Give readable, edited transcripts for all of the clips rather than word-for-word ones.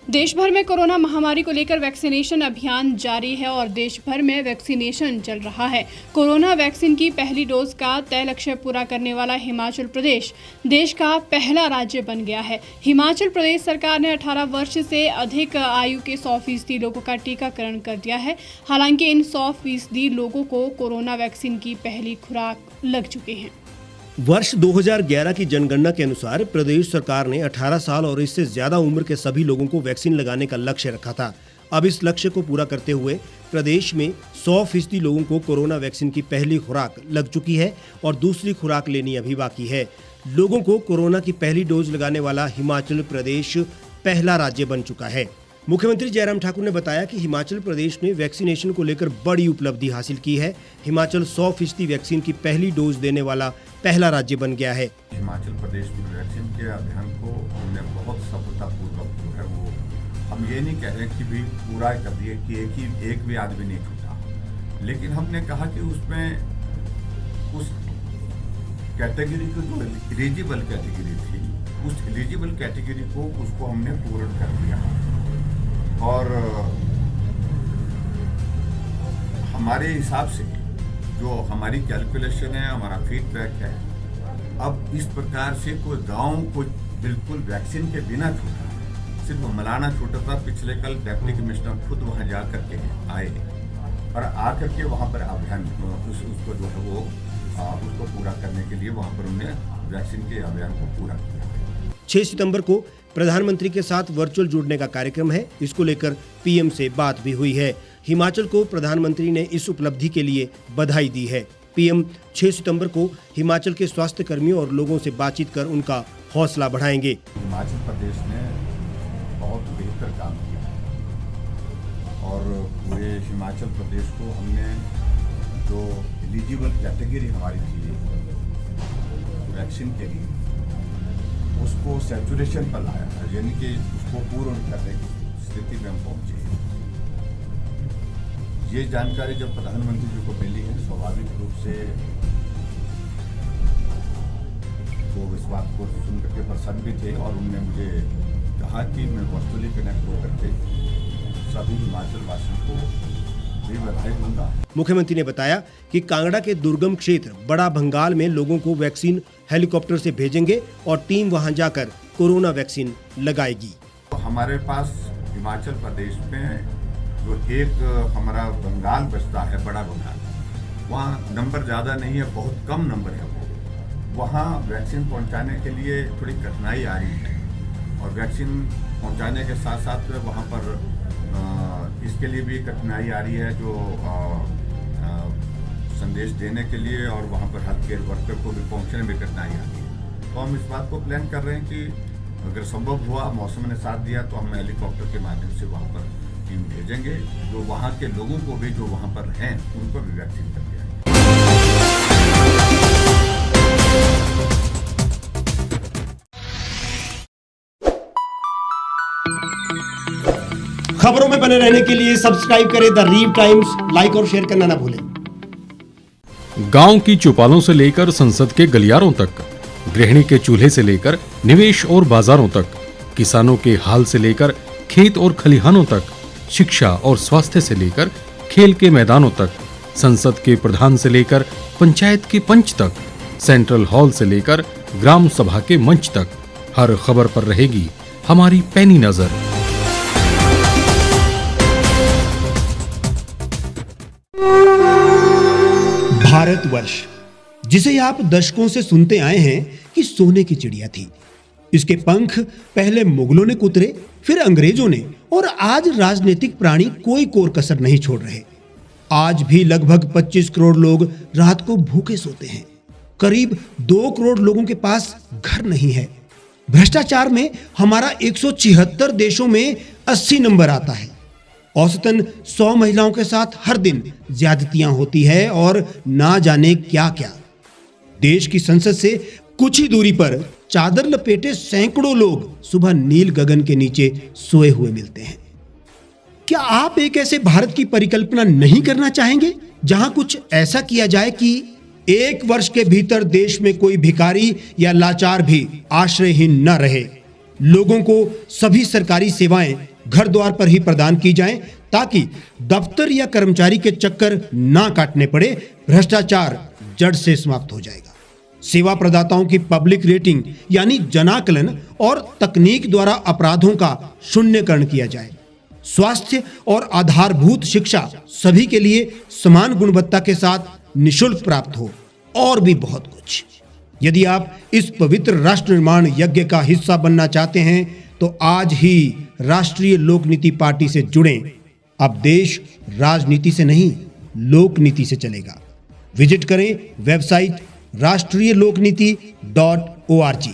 देश भर में कोरोना महामारी को लेकर वैक्सीनेशन अभियान जारी है और देश भर में वैक्सीनेशन चल रहा है। कोरोना वैक्सीन की पहली डोज का तय लक्ष्य पूरा करने वाला हिमाचल प्रदेश देश का पहला राज्य बन गया है। हिमाचल प्रदेश सरकार ने 18 वर्ष से अधिक आयु के 100% लोगों का टीकाकरण कर दिया है। हालांकि इन 100% लोगों को कोरोना वैक्सीन की पहली खुराक लग चुकी है। वर्ष 2011 की जनगणना के अनुसार प्रदेश सरकार ने 18 साल और इससे ज्यादा उम्र के सभी लोगों को वैक्सीन लगाने का लक्ष्य रखा था। अब इस लक्ष्य को पूरा करते हुए प्रदेश में 100% लोगों को कोरोना वैक्सीन की पहली खुराक लग चुकी है और दूसरी खुराक लेनी अभी बाकी है। लोगों को कोरोना की पहली डोज लगाने वाला हिमाचल प्रदेश पहला राज्य बन चुका है। मुख्यमंत्री जयराम ठाकुर ने बताया कि हिमाचल प्रदेश ने वैक्सीनेशन को लेकर बड़ी उपलब्धि हासिल की है। हिमाचल 100% वैक्सीन की पहली डोज देने वाला पहला राज्य बन गया है। हिमाचल प्रदेश में वैक्सीन के अभियान को हमने बहुत सफलतापूर्वक जो है वो, हम ये नहीं कह रहे कि भी पूरा कर दिए कि एक भी आदमी नहीं छूटा, लेकिन हमने कहा कि उसमें उस कैटेगरी को जो एलिजिबल कैटेगरी थी, उस एलिजिबल कैटेगरी को उसको हमने पूर्ण कर दिया। और हमारे हिसाब से जो हमारी कैलकुलेशन है, हमारा फीडबैक है, अब इस प्रकार से कोई गांव को बिल्कुल वैक्सीन के बिना छूटा, सिर्फ मलाना छूटा था। पिछले कल डिप्टी कमिश्नर खुद वहां जा करके आए और आकर के वहां पर अभियान उसको जो है वो उसको पूरा करने के लिए वहां पर उन्होंने वैक्सीन के अभियान को पूरा किया। 6 सितंबर को प्रधानमंत्री के साथ वर्चुअल जुड़ने का कार्यक्रम है। इसको लेकर पीएम से बात भी हुई है। हिमाचल को प्रधानमंत्री ने इस उपलब्धि के लिए बधाई दी है। पीएम 6 सितंबर को हिमाचल के स्वास्थ्य कर्मियों और लोगों से बातचीत कर उनका हौसला बढ़ाएंगे। हिमाचल प्रदेश ने बहुत बेहतर काम किया है और पूरे हिमाचल प्रदेश को हमने जो एलिजिबल कैटेगरी हमारी थी वैक्सीन के लिए, उसको सैचुरेशन पर लाया है, यानी कि उसको पूर्ण करने की स्थिति में हम पहुंचे। ये जानकारी जब प्रधानमंत्री जी को मिली है, स्वाभाविक रूप से वो इस बात को सुन करके प्रसन्न भी थे और उन्होंने मुझे कहा कि मैं वर्चुअली कनेक्ट होकर के सभी हिमाचल वासियों को भी बधाई दूंगा। मुख्यमंत्री ने बताया कि कांगड़ा के दुर्गम क्षेत्र बड़ा भंगाल में लोगों को वैक्सीन हेलीकॉप्टर से भेजेंगे और टीम वहां जाकर कोरोना वैक्सीन लगाएगी। हमारे पास हिमाचल प्रदेश में जो एक हमारा बंगाल बचता है, बड़ा बंगाल, वहाँ नंबर ज़्यादा नहीं है, बहुत कम नंबर है वो। वहाँ वैक्सीन पहुँचाने के लिए थोड़ी कठिनाई आ रही है और वैक्सीन पहुँचाने के साथ साथ वहाँ पर इसके लिए भी कठिनाई आ रही है, जो संदेश देने के लिए और वहाँ पर हेल्थ केयर वर्कर को भी पहुँचने में कठिनाई आ रही है। तो हम इस बात को प्लान कर रहे हैं कि अगर संभव हुआ, मौसम ने साथ दिया, तो हम हेलीकॉप्टर के माध्यम से वहाँ पर टीम भेजेंगे, जो वहाँ के लोगों को भी, जो वहाँ पर हैं, उनको भी वैक्सीन कर दिया। खबरों में बने रहने के लिए सब्सक्राइब करें द रीव टाइम्स, लाइक और शेयर करना ना भूलें। गांव की चौपालों से लेकर संसद के गलियारों तक, गृहिणी के चूल्हे से लेकर निवेश और बाजारों तक, किसानों के हाल से लेकर खेत और खलिहानों तक, शिक्षा और स्वास्थ्य से लेकर खेल के मैदानों तक, संसद के प्रधान से लेकर पंचायत के पंच तक, सेंट्रल हॉल से लेकर ग्राम सभा के मंच तक, हर खबर पर रहेगी हमारी पैनी नजर। भारतवर्ष, जिसे आप दशकों से सुनते आए हैं कि सोने की चिड़िया थी। इसके पंख पहले मुगलों ने कुतरे, फिर अंग्रेजों ने, और आज राजनीतिक प्राणी कोई कोर कसर नहीं छोड़ रहे। आज भी लगभग 25 करोड़ लोग रात को भूखे सोते हैं। करीब 2 करोड़ लोगों के पास घर नहीं है। भ्रष्टाचार में हमारा 176 देशों में 80 नंबर आता है। औसतन 100 महिलाओं के साथ हर दिन ज्यादतियां होती है और ना जाने क्या क्या। देश की संसद से कुछ ही दूरी पर चादर लपेटे सैकड़ों लोग सुबह नील गगन के नीचे सोए हुए मिलते हैं। क्या आप एक ऐसे भारत की परिकल्पना नहीं करना चाहेंगे जहां कुछ ऐसा किया जाए कि 1 वर्ष के भीतर देश में कोई भिखारी या लाचार भी आश्रयहीन न रहे, लोगों को सभी सरकारी सेवाएं घर द्वार पर ही प्रदान की जाएं ताकि दफ्तर या कर्मचारी के चक्कर ना काटने पड़े। भ्रष्टाचार जड़ से समाप्त हो जाएगा। सेवा प्रदाताओं की पब्लिक रेटिंग यानी जनाकलन और तकनीक द्वारा अपराधों का शून्यकरण किया जाए। स्वास्थ्य और आधारभूत शिक्षा सभी के लिए समान गुणवत्ता के साथ निशुल्क प्राप्त हो और भी बहुत कुछ। यदि आप इस पवित्र राष्ट्र निर्माण यज्ञ का हिस्सा बनना चाहते हैं तो आज ही राष्ट्रीय लोक नीति पार्टी से जुड़ें। अब देश राजनीति से नहीं, लोक नीति से चलेगा। विजिट करें वेबसाइट राष्ट्रीयलोकनीति.org।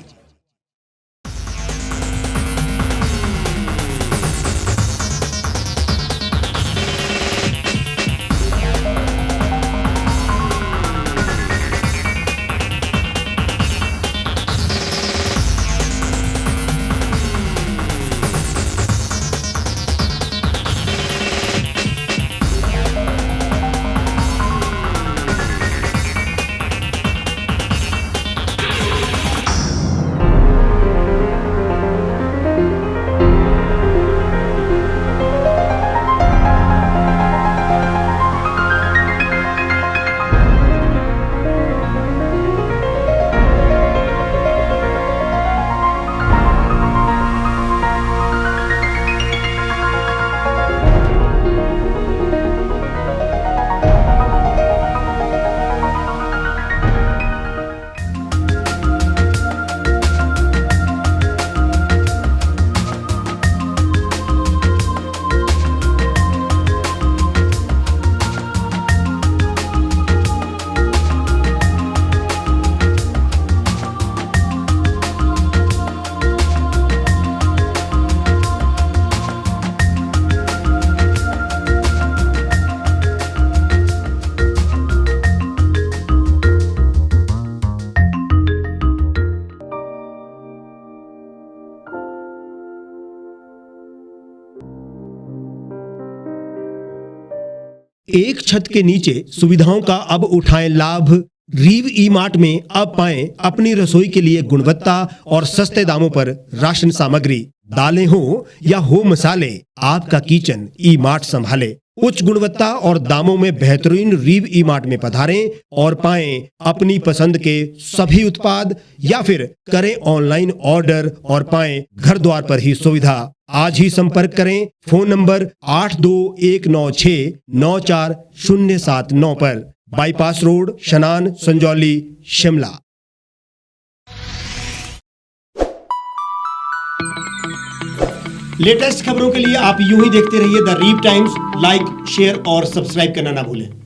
एक छत के नीचे सुविधाओं का अब उठाएं लाभ। रीव ई मार्ट में अब पाएं अपनी रसोई के लिए गुणवत्ता और सस्ते दामों पर राशन सामग्री। दालें हो या हो मसाले, आपका किचन ई मार्ट संभाले। उच्च गुणवत्ता और दामों में बेहतरीन रीव ई मार्ट में पधारें और पाएं अपनी पसंद के सभी उत्पाद, या फिर करें ऑनलाइन ऑर्डर और पाएं घर द्वार पर ही सुविधा। आज ही संपर्क करें फोन नंबर 8219694079 पर। बाईपास रोड, शनान, संजौली, शिमला। लेटेस्ट खबरों के लिए आप यूं ही देखते रहिए द रीव टाइम्स। लाइक, शेयर और सब्सक्राइब करना ना भूलें।